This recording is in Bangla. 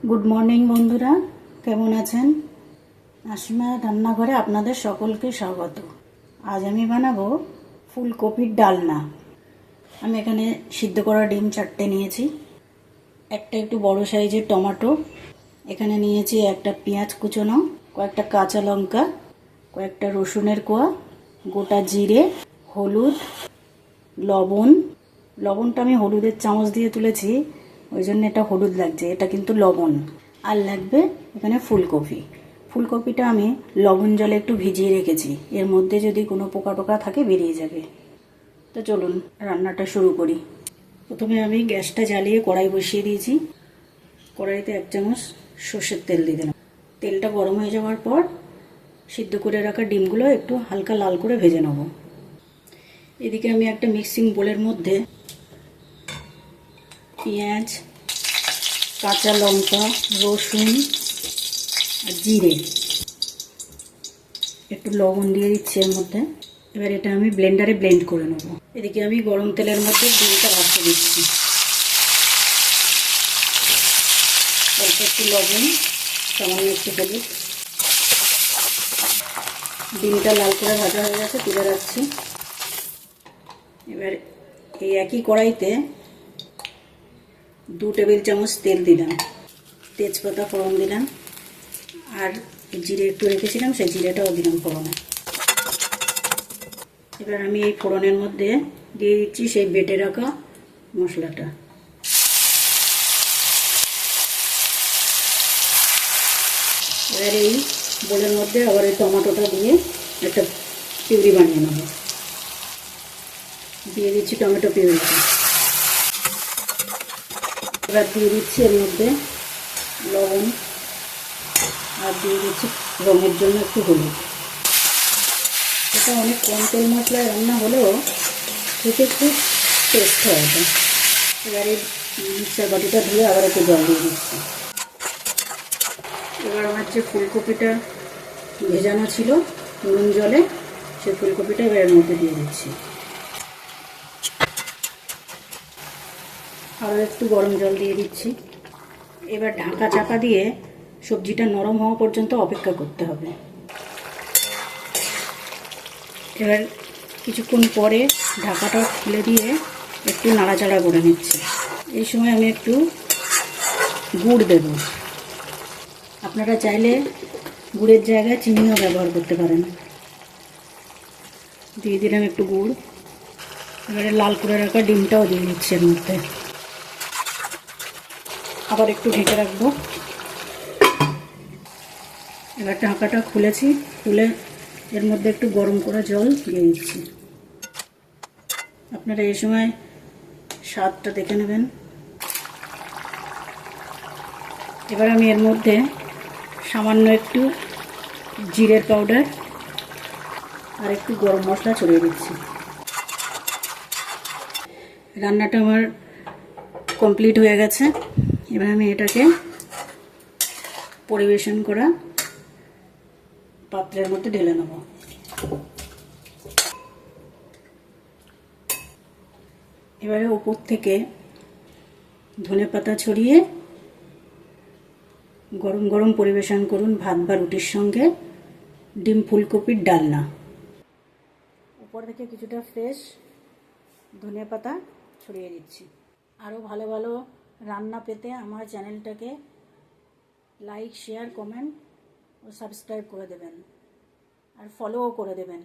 গুড মর্নিং বন্ধুরা, কেমন আছেন? আশিমা রান্নাঘরে আপনাদের সকলকে স্বাগত। আজ আমি বানাবো ফুলকপির ডালনা। আমি এখানে সিদ্ধ করা ডিম 4টে নিয়েছি, একটা একটু বড় সাইজের টমেটো, এখানে নিয়েছি একটা পেঁয়াজ কুচোনো, কয়েকটা কাঁচা লঙ্কা, কয়েকটা রসুনের কোয়া, গোটা জিরে, হলুদ, লবণটা আমি হলুদের চামচ দিয়ে তুলেছি, ওই জন্য এটা হলুদ লাগছে, এটা কিন্তু লবণ। আর লাগবে এখানে ফুলকপিটা আমি লবণ জলে একটু ভিজিয়ে রেখেছি, এর মধ্যে যদি কোনো পোকা টোকা থাকে বেরিয়ে যাবে। তো চলুন রান্নাটা শুরু করি। প্রথমে আমি গ্যাসটা জ্বালিয়ে কড়াই বসিয়ে দিয়েছি। কড়াইতে 1 চামচ সর্ষের তেল দিয়ে দিলাম। তেলটা গরম হয়ে যাওয়ার পর সিদ্ধ করে রাখা ডিমগুলো একটু হালকা লাল করে ভেজে নেব। এদিকে আমি একটা মিক্সিং বোলের মধ্যে পেঁয়াজ, কাঁচা লঙ্কা, রসুন আর জিরে, একটু লবণ দিয়ে দিচ্ছি এর মধ্যে। এবার এটা আমি ব্লেন্ডারে ব্লেন্ড করে নেব। এদিকে আমি গরম তেলের মধ্যে ডিমটা ভাজতে দিচ্ছি। অল্প একটু লবণ, সামান্য একটু হলুদ। ডিমটা লাল করে ভাজা হয়ে গেছে, তুলে রাখছি। এবার এই একই কড়াইতে 2 টেবিল চামচ তেল দিলাম, তেজপাতা ফোড়ন দিলাম, আর জিরে একটু রেখেছিলাম, সেই জিরেটাও দিলাম ফোড়নে। এবার আমি এই ফোড়নের মধ্যে দিয়ে দিচ্ছি সেই বেটে রাখা মশলাটা। এবার এই বোলের মধ্যে আবার এই টমেটোটা দিয়ে একটা পিউরি বানিয়ে নেব। দিয়ে দিচ্ছি টমেটো পিউরিটা। এবার দিয়ে দিচ্ছি এর মধ্যে লবণ, আর দিয়ে দিচ্ছি রঙের জন্য একটু হলুদ। এটা অনেক কম তেল মশলায় রান্না হলেও খেতে খুব টেস্ট হয় এটা। এবার এই মিক্সার বাটিটা ধুয়ে আবার একটু জল দিয়ে দিচ্ছি। এবার আমার যে ফুলকপিটা ভেজানো ছিল নুন জলে, সেই ফুলকপিটা এবার এর মধ্যে দিয়ে দিচ্ছি। আরও একটু গরম জল দিয়ে দিচ্ছি। এবার ঢাকা চাপা দিয়ে সবজিটা নরম হওয়া পর্যন্ত অপেক্ষা করতে হবে। এবার কিছুক্ষণ পরে ঢাকাটা খুলে দিয়ে একটু নাড়াচাড়া করে নিচ্ছি। এই সময় আমি একটু গুড় দেব। আপনারা চাইলে গুড়ের জায়গায় চিনিও ব্যবহার করতে পারেন। দিয়ে দিলাম একটু গুড়। এবারে লাল করে রাখা ডিমটাও দিয়ে দিচ্ছি এর মধ্যে। আবার একটু ঢেকে রাখবো। এবার ঢাকাটা খুলেছি, খুলে এর মধ্যে একটু গরম করা জল দিয়ে দিচ্ছি। আপনারা এই সময় স্বাদটা দেখে নেবেন। এবার আমি এর মধ্যে সামান্য একটু জিরের পাউডার আর একটু গরম মশলা ছড়িয়ে দিচ্ছি। রান্নাটা আমার কমপ্লিট হয়ে গেছে। এবার আমি এটাকে পরিবেশন করা পাত্রের মধ্যে ঢেলে নেব। এবারে উপর থেকে ধনেপাতা ছড়িয়ে গরম গরম পরিবেশন করুন ভাত বা রুটির সঙ্গে ডিম ফুলকপির ডালনা। উপর থেকে কিছুটা ফ্রেশ ধনেপাতা ছড়িয়ে দিচ্ছি। আরও ভালো ভালো রান্না পেতে আমার চ্যানেলটাকে লাইক, শেয়ার, কমেন্ট ও সাবস্ক্রাইব করে দেবেন, আর ফলোও করে দেবেন।